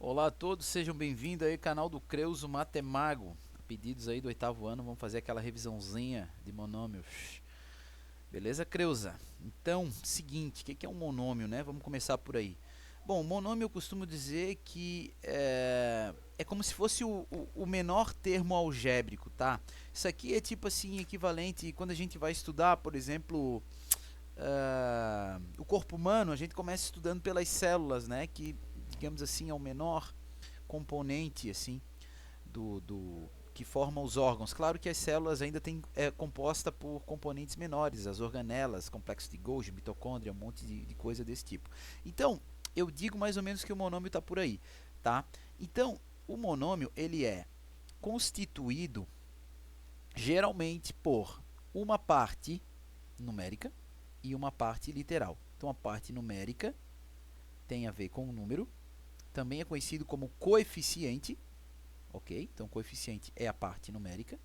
Olá a todos, sejam bem-vindos aí ao canal do Creuso Matemago. Pedidos aí do oitavo ano, vamos fazer aquela revisãozinha de monômios. Beleza, Creuza? Então, seguinte, o que é um monômio, né? Vamos começar por aí. Bom, monômio eu costumo dizer que é como se fosse o menor termo algébrico, tá? Isso aqui é tipo assim, equivalente quando a gente vai estudar, por exemplo, o corpo humano, a gente começa estudando pelas células, né? Que, digamos assim, é o menor componente assim do que forma os órgãos. Claro que as células ainda têm composta por componentes menores, as organelas, complexo de Golgi, mitocôndria, um monte de coisa desse tipo. Então, eu digo mais ou menos que o monômio está por aí, tá? Então, o monômio ele é constituído geralmente por uma parte numérica e uma parte literal. Então, a parte numérica tem a ver com o número, também é conhecido como coeficiente, ok? Então, coeficiente é a parte numérica.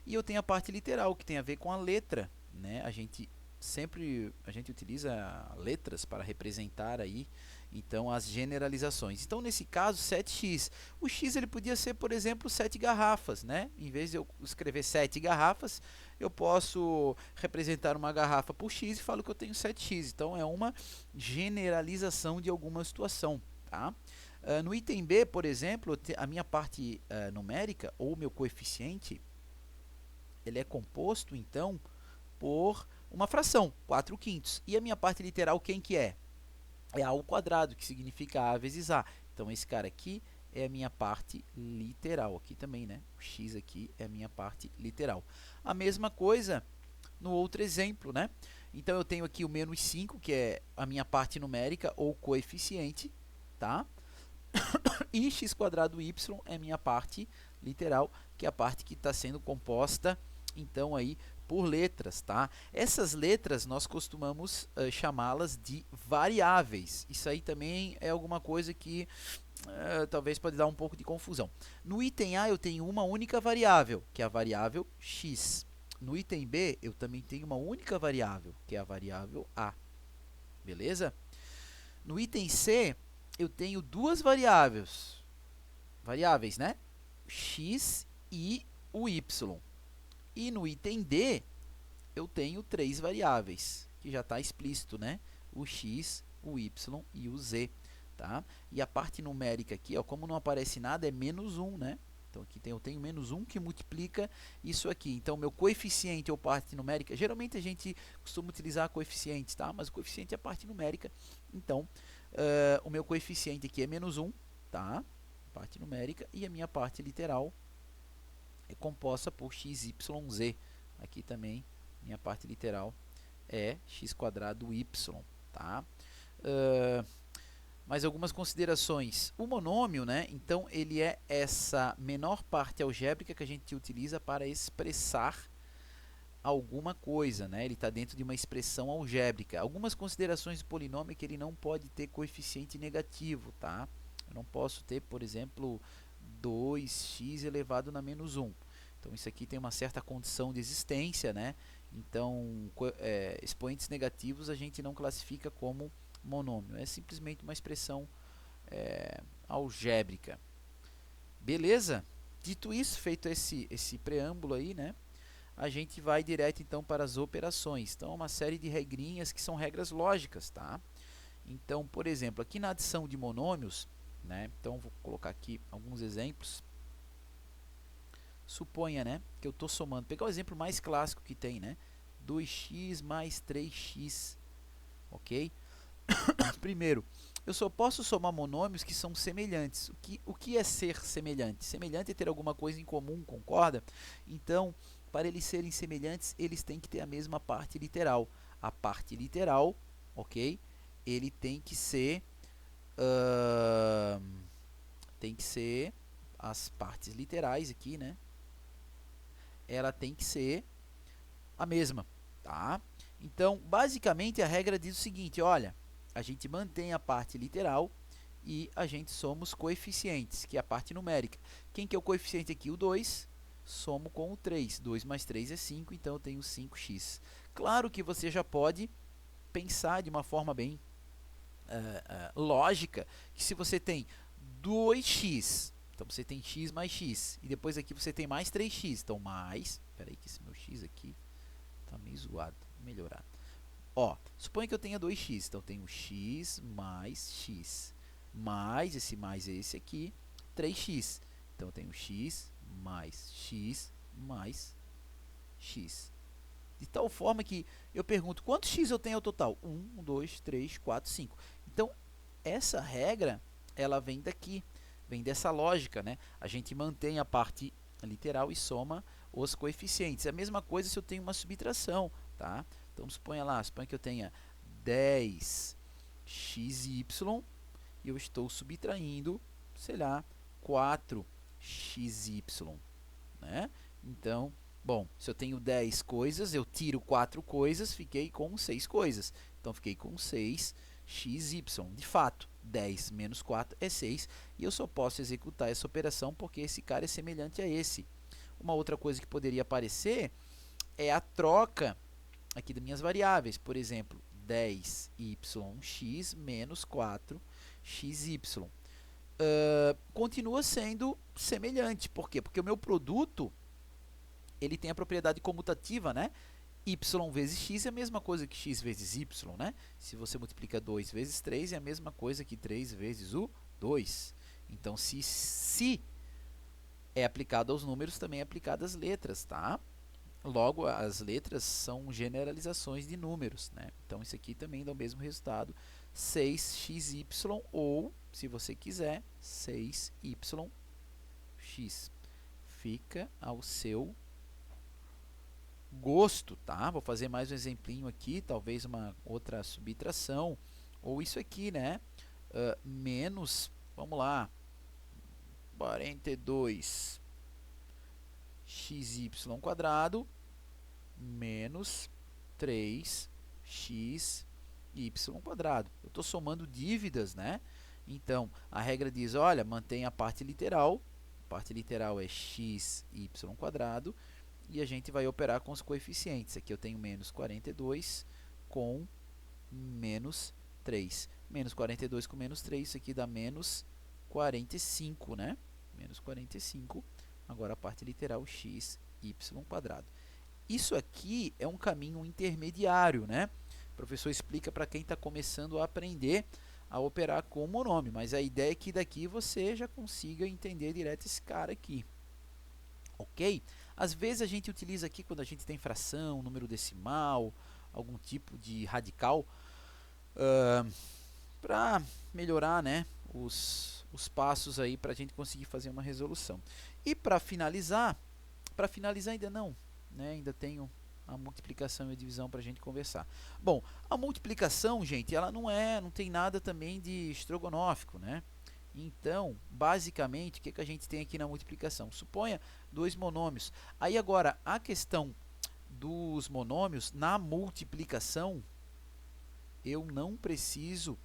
E eu tenho a parte literal, que tem a ver com a letra, né? A gente utiliza letras para representar aí, então, as generalizações. Então, nesse caso, 7x. O x ele podia ser, por exemplo, 7 garrafas, né? Em vez de eu escrever 7 garrafas, eu posso representar uma garrafa por x e falo que eu tenho 7x. Então, é uma generalização de alguma situação, tá? No item B, por exemplo, a minha parte numérica, ou meu coeficiente, ele é composto, então, por uma fração, 4 quintos. E a minha parte literal, quem que é? É a ao quadrado, que significa a vezes a. Então, esse cara aqui é a minha parte literal. Aqui também, né? O x aqui é a minha parte literal. A mesma coisa no outro exemplo, né? Então, eu tenho aqui o menos 5, que é a minha parte numérica, ou coeficiente, tá? E x quadrado y é minha parte literal, que é a parte que está sendo composta, então, aí, por letras, tá? Essas letras nós costumamos chamá-las de variáveis. Isso aí também é alguma coisa que talvez pode dar um pouco de confusão. No item A eu tenho uma única variável, que é a variável x. No item B eu também tenho uma única variável, que é a variável a. Beleza? No item C eu tenho duas variáveis, né? X e o y. E no item D, eu tenho três variáveis, que já está explícito, né? O x, o y e o z, tá? E a parte numérica aqui, ó, como não aparece nada, é menos 1, né? Então, aqui eu tenho menos 1 que multiplica isso aqui. Então, meu coeficiente ou parte numérica, geralmente a gente costuma utilizar coeficiente, tá? Mas o coeficiente é a parte numérica. Então, o meu coeficiente aqui é menos 1, tá? Parte numérica. E a minha parte literal é composta por x, y, z. Aqui também, minha parte literal é x quadrado y, tá? Mais algumas considerações. O monômio, né? Então, ele é essa menor parte algébrica que a gente utiliza para expressar alguma coisa, né? Ele está dentro de uma expressão algébrica. Algumas considerações do polinômio é que ele não pode ter coeficiente negativo, tá? Eu não posso ter, por exemplo, 2x elevado na menos 1. Então, isso aqui tem uma certa condição de existência, né? Então, expoentes negativos a gente não classifica como monômio. É simplesmente uma expressão algébrica. Beleza? Dito isso, feito esse preâmbulo aí, né? A gente vai direto então para as operações. Então, uma série de regrinhas que são regras lógicas, tá? Então, por exemplo, aqui na adição de monômios, né? Então, vou colocar aqui alguns exemplos. Suponha, né, que eu estou somando. Pegar o exemplo mais clássico que tem, né? 2x mais 3x, ok? Primeiro, eu só posso somar monômios que são semelhantes. O que é ser semelhante? Semelhante é ter alguma coisa em comum, concorda? Então, para eles serem semelhantes, eles têm que ter a mesma parte literal. A parte literal, ok? Ele tem que ser as partes literais aqui, né? Ela tem que ser a mesma, tá? Então, basicamente, a regra diz o seguinte, olha, a gente mantém a parte literal e a gente soma os coeficientes, que é a parte numérica. Quem que é o coeficiente aqui? O 2, somo com o 3. 2 mais 3 é 5, então eu tenho 5x. Claro que você já pode pensar de uma forma bem lógica que se você tem 2x, então você tem x mais x, e depois aqui você tem mais 3x, então mais, espera aí que esse meu x aqui tá meio zoado, vou melhorar. Ó, suponha que eu tenha 2x, então eu tenho x mais x, mais esse mais esse aqui, 3x. Então eu tenho x mais x mais x. De tal forma que eu pergunto, quantos x eu tenho ao total? 1, 2, 3, 4, 5. Então, essa regra, ela vem daqui, vem dessa lógica, né? A gente mantém a parte literal e soma os coeficientes. É a mesma coisa se eu tenho uma subtração, tá? Então, suponha que eu tenha 10xy e eu estou subtraindo, sei lá, 4xy, né? Então, bom, se eu tenho 10 coisas, eu tiro 4 coisas, fiquei com 6 coisas. Então, fiquei com 6xy. De fato, 10 menos 4 é 6. E eu só posso executar essa operação porque esse cara é semelhante a esse. Uma outra coisa que poderia aparecer é a troca aqui das minhas variáveis. Por exemplo, 10yx menos 4xy. Continua sendo semelhante. Por quê? Porque o meu produto ele tem a propriedade comutativa, né? Y vezes x é a mesma coisa que x vezes y, né? Se você multiplica 2 vezes 3, é a mesma coisa que 3 vezes o 2. Então, se é aplicado aos números, também é aplicado às letras, tá? Logo, as letras são generalizações de números, né? Então, isso aqui também dá o mesmo resultado, 6xy, ou, se você quiser, 6yx. Fica ao seu gosto, tá? Vou fazer mais um exemplinho aqui, talvez uma outra subtração, ou isso aqui, né? Menos, vamos lá, 42xy² menos 3xy². Eu estou somando dívidas, né? Então, a regra diz, olha, mantém a parte literal é xy², e a gente vai operar com os coeficientes. Aqui eu tenho menos 42 com menos 3. Menos 42 com menos 3, isso aqui dá menos 45, né? Menos 45. Agora a parte literal, xy². Isso aqui é um caminho intermediário, né? O professor explica para quem está começando a aprender a operar com monômio, mas a ideia é que daqui você já consiga entender direto esse cara aqui. Ok? Às vezes a gente utiliza aqui quando a gente tem fração, número decimal, algum tipo de radical, para melhorar, né, os passos aí para a gente conseguir fazer uma resolução. E para finalizar ainda não, né, ainda tenho a multiplicação e a divisão para a gente conversar. Bom, a multiplicação, gente, ela não tem nada também de estrogonófico, né? Então, basicamente, o que a gente tem aqui na multiplicação? Suponha dois monômios. Aí agora, a questão dos monômios, na multiplicação, eu não preciso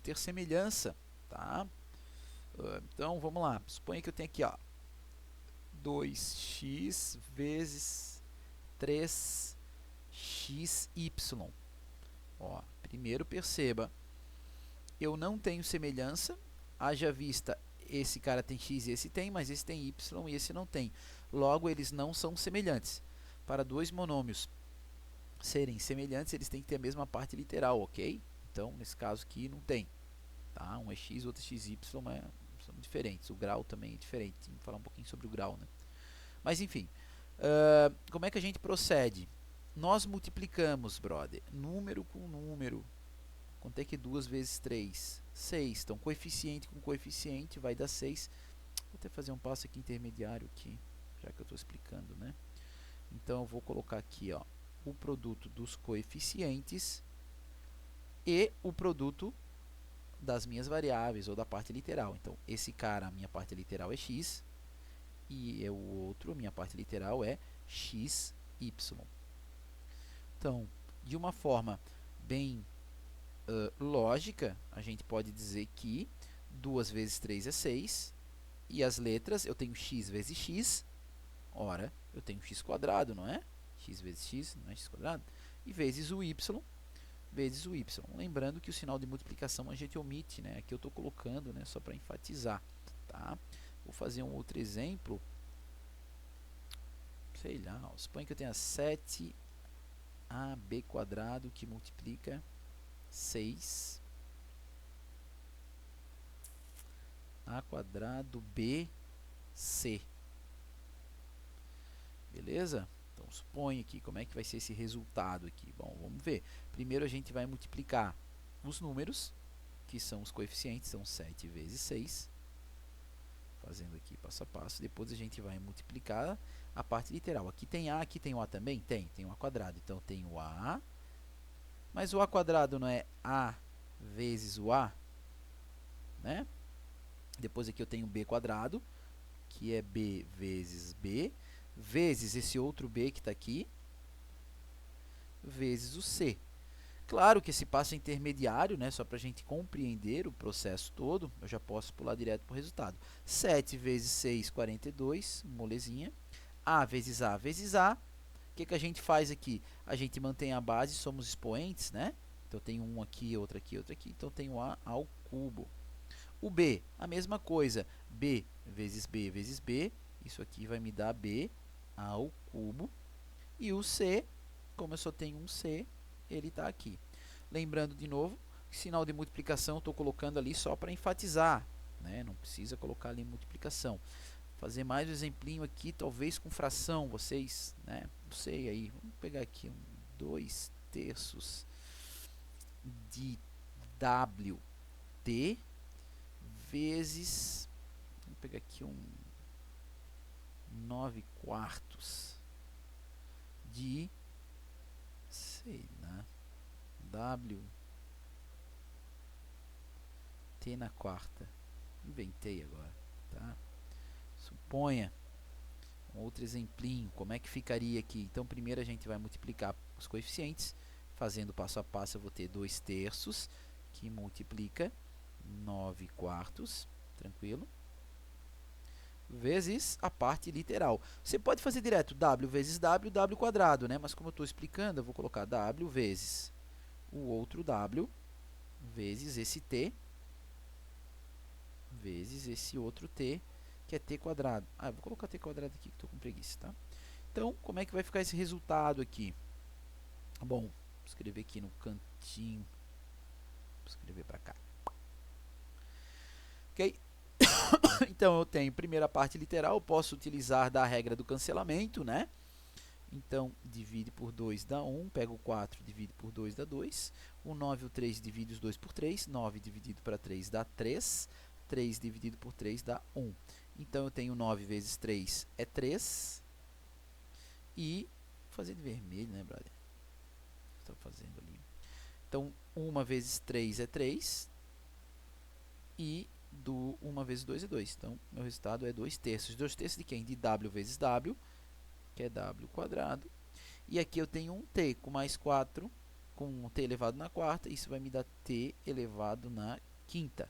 ter semelhança, tá? Então, vamos lá. Suponha que eu tenho aqui, ó, 2x vezes 3xy. Ó, primeiro perceba, eu não tenho semelhança, haja vista esse cara tem x e esse tem, mas esse tem y e esse não tem. Logo, eles não são semelhantes. Para dois monômios serem semelhantes, eles têm que ter a mesma parte literal, ok? Então, nesse caso aqui, não tem. Tá? Um é x, outro é xy, são diferentes. O grau também é diferente. Tem que falar um pouquinho sobre o grau, né? Mas, enfim, como é que a gente procede? Nós multiplicamos, brother, número com número. Quanto é que 2 vezes 3? 6. Então, coeficiente com coeficiente vai dar 6. Vou até fazer um passo aqui intermediário aqui, já que eu estou explicando, né? Então, eu vou colocar aqui, ó, o produto dos coeficientes e o produto das minhas variáveis, ou da parte literal. Então, esse cara, a minha parte literal é x, e o outro, a minha parte literal é xy. Então, de uma forma bem lógica, a gente pode dizer que 2 vezes 3 é 6, e as letras, eu tenho x vezes x, ora, eu tenho x², não é? X vezes x, não é x², e vezes o y, vezes o y. Lembrando que o sinal de multiplicação a gente omite, né? Aqui eu estou colocando, né, só para enfatizar. Tá? Vou fazer um outro exemplo. Sei lá, ó, suponha que eu tenha 7ab² que multiplica 6a² bc. Beleza? Então, suponha aqui, como é que vai ser esse resultado aqui? Bom, vamos ver. Primeiro a gente vai multiplicar os números, que são os coeficientes, são 7 vezes 6. Fazendo aqui passo a passo. Depois a gente vai multiplicar a parte literal. Aqui tem a, aqui tem o a também? Tem o a quadrado. Então, tem o a, mas o a quadrado não é a vezes o a, né? Depois aqui eu tenho b quadrado, que é b vezes b, vezes esse outro b que está aqui, vezes o c. Claro que esse passo é intermediário, né, só para a gente compreender o processo todo, eu já posso pular direto para o resultado. 7 vezes 6, 42, molezinha. A vezes A vezes A. O que a gente faz aqui? A gente mantém a base, somos expoentes, né? Então, tem um aqui, outro aqui, outro aqui. Então, tem o A ao cubo. O B, a mesma coisa. B vezes B vezes B. Isso aqui vai me dar B ao cubo. E o C, como eu só tenho um C, ele está aqui. Lembrando de novo, que sinal de multiplicação eu estou colocando ali só para enfatizar, né? Não precisa colocar ali multiplicação. Vou fazer mais um exemplinho aqui, talvez com fração, vocês, né? Não sei aí, vamos pegar aqui 2/3 de WT vezes, vamos pegar aqui 9/4 de, sei lá, W T na quarta. Inventei agora, tá? Suponha um outro exemplinho, como é que ficaria aqui? Então, primeiro a gente vai multiplicar os coeficientes, fazendo passo a passo eu vou ter 2/3, que multiplica 9/4, tranquilo, vezes a parte literal. Você pode fazer direto w vezes w quadrado, né? Mas como eu estou explicando, eu vou colocar w vezes o outro w, vezes esse t, vezes esse outro t, que é t quadrado. Ah, eu vou colocar t quadrado aqui, que estou com preguiça, tá? Então, como é que vai ficar esse resultado aqui? Bom, vou escrever aqui no cantinho, vou escrever para cá. Ok? Então, eu tenho primeira parte literal, eu posso utilizar da regra do cancelamento, né? Então, divide por 2 dá 1, pega o 4, divide por 2 dá 2, o 9 e o 3 divide os 2 por 3, 9 dividido para 3 dá 3, 3 dividido por 3 dá 1. Então, eu tenho 9 vezes 3 é 3, e vou fazer de vermelho, né, brother? Estou fazendo ali. Então, 1 vezes 3 é 3, e 1 vezes 2 é 2. Então, meu resultado é 2/3. 2/3 de quem? De w vezes w, que é w quadrado. E aqui eu tenho um t com mais 4, com um t elevado na quarta. Isso vai me dar t elevado na quinta.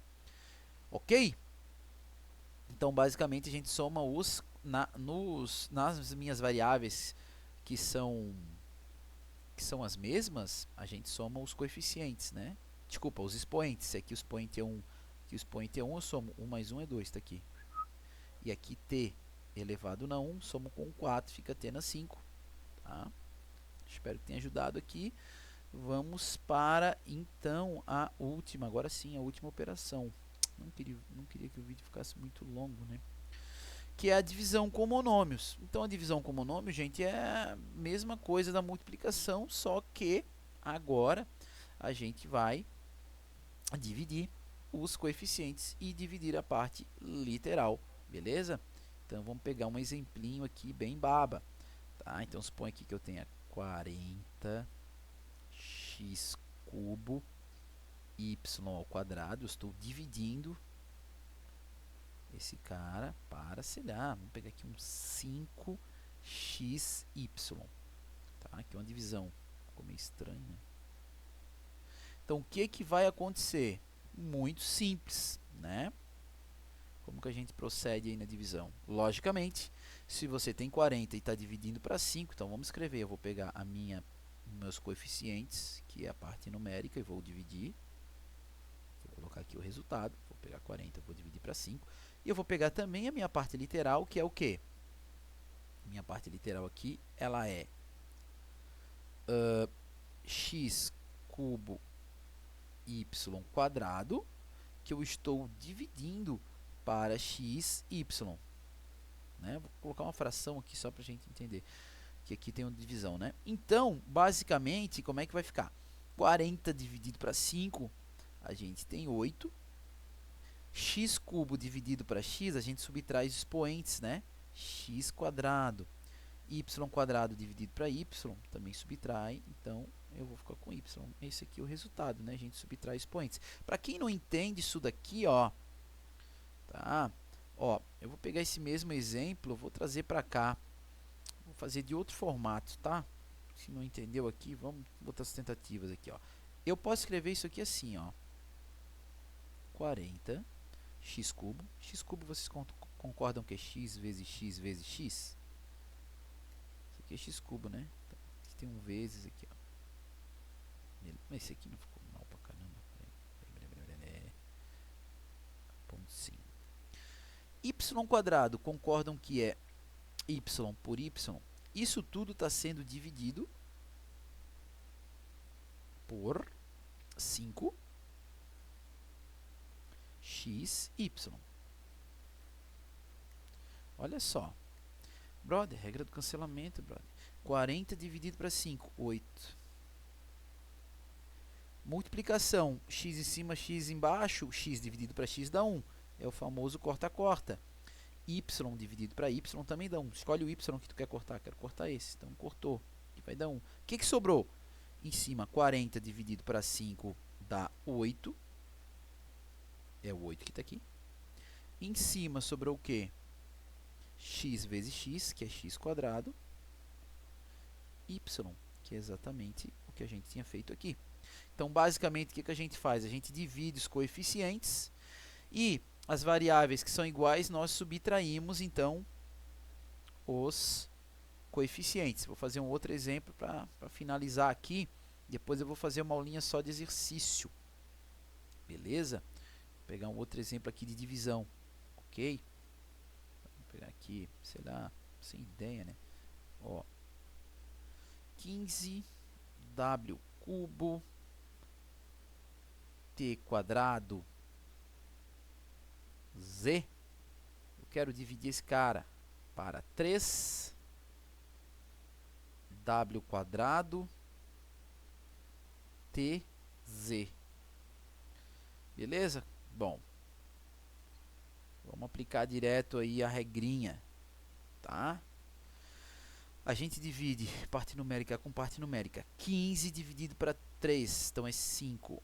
Ok? Então, basicamente, a gente soma nas minhas variáveis que são as mesmas, a gente soma os coeficientes, né? Desculpa, os expoentes. Se aqui o expoente é 1, aqui o expoente é 1, eu somo 1 mais 1 é 2, está aqui. E aqui t elevado na 1, somo com 4, fica t na 5. Tá? Espero que tenha ajudado aqui. Vamos para, então, a última, agora sim, a última operação. Não queria que o vídeo ficasse muito longo, né? Que é a divisão com monômios. Então, a divisão com monômios, gente, é a mesma coisa da multiplicação, só que agora a gente vai dividir os coeficientes e dividir a parte literal, beleza? Então, vamos pegar um exemplinho aqui bem baba. Tá? Então, suponha aqui que eu tenha 40x³ y ao quadrado. Eu estou dividindo esse cara para, sei lá, vamos pegar aqui um 5xy. Tá? Aqui é uma divisão. Ficou meio estranho, né? Então, o que vai acontecer? Muito simples, né? Como que a gente procede aí na divisão? Logicamente, se você tem 40 e está dividindo para 5, então vamos escrever. Eu vou pegar a minha meus coeficientes, que é a parte numérica, e vou dividir. Vou colocar aqui o resultado, vou pegar 40, vou dividir para 5. E eu vou pegar também a minha parte literal, que é o quê? Minha parte literal aqui, ela é x cubo y quadrado, que eu estou dividindo para x, y. Né? Vou colocar uma fração aqui só para a gente entender que aqui tem uma divisão. Né? Então, basicamente, como é que vai ficar? 40 dividido para 5, a gente tem 8. X cubo dividido para x, a gente subtrai os expoentes, né? X quadrado. Y quadrado dividido para y, também subtrai, então eu vou ficar com y. Esse aqui é o resultado, né? A gente subtrai expoentes. Para quem não entende isso daqui, ó, tá? Ó, eu vou pegar esse mesmo exemplo, vou trazer para cá. Vou fazer de outro formato, tá? Se não entendeu aqui, vamos botar as tentativas aqui, ó. Eu posso escrever isso aqui assim, ó. 40 x cubo. X cubo, vocês concordam que é x vezes x vezes x? Isso aqui é x cubo, né? Então, aqui tem um vezes aqui, ó. Mas esse aqui não ficou mal pra caramba. Ponto sim. Y quadrado, concordam que é y por y? Isso tudo está sendo dividido por 5 x, y. Olha só. Brother, regra do cancelamento, brother. 40 dividido para 5, 8. Multiplicação, x em cima, x embaixo, x dividido para x dá 1. É o famoso corta-corta. Y dividido para y também dá 1. Escolhe o y que tu quer cortar. Quero cortar esse. Então, cortou. E vai dar 1. O que sobrou? Em cima, 40 dividido para 5 dá 8. É o 8 que está aqui. Em cima sobrou o quê? X vezes x, que é x quadrado. Y, que é exatamente o que a gente tinha feito aqui. Então, basicamente, o que a gente faz? A gente divide os coeficientes e as variáveis que são iguais, nós subtraímos, então, os coeficientes. Vou fazer um outro exemplo para finalizar aqui. Depois eu vou fazer uma aulinha só de exercício. Beleza? Vou pegar um outro exemplo aqui de divisão. Ok? Vou pegar aqui, sei lá, sem ideia, né? Ó, 15w cubo t quadrado z. Eu quero dividir esse cara para 3w quadrado tz. Beleza? Bom, vamos aplicar direto aí a regrinha, tá? A gente divide parte numérica com parte numérica. 15 dividido para 3, então é 5.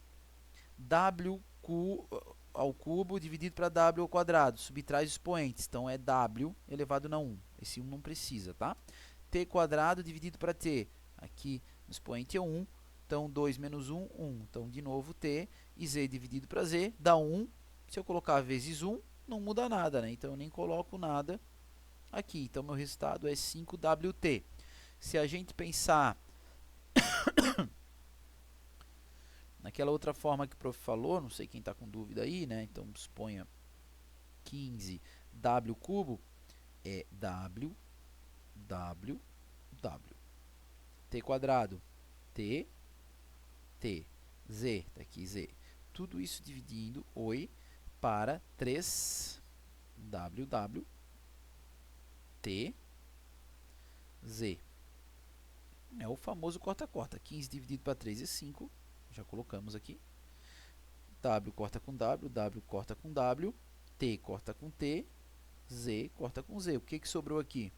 W ao cubo dividido para W ao quadrado. Subtrai os expoentes, então é W elevado a 1. Esse 1 não precisa, tá? T quadrado dividido para T. Aqui no expoente é 1, então 2 menos 1, 1. Então, de novo, T e Z dividido para Z dá 1. Se eu colocar vezes 1, não muda nada, né? Então, eu nem coloco nada aqui. Então, meu resultado é 5WT. Se a gente pensar naquela outra forma que o prof falou, não sei quem está com dúvida aí, né? Então, suponha 15w cubo é w, w, w. T quadrado, t, t. Z, tá aqui z. Tudo isso dividindo, oi, para 3w, t, z. É o famoso corta-corta. 15 dividido para 3 é 5. Já colocamos aqui. W corta com W, W corta com W, T corta com T, Z corta com Z. O que sobrou aqui?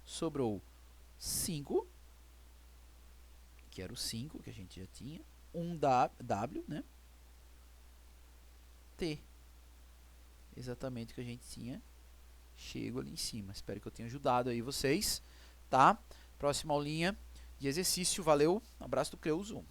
Sobrou 5, que era o 5 que a gente já tinha. W, né? T. Exatamente o que a gente tinha. Chego ali em cima. Espero que eu tenha ajudado aí vocês, tá? Próxima aulinha de exercício. Valeu. Abraço do Creuso.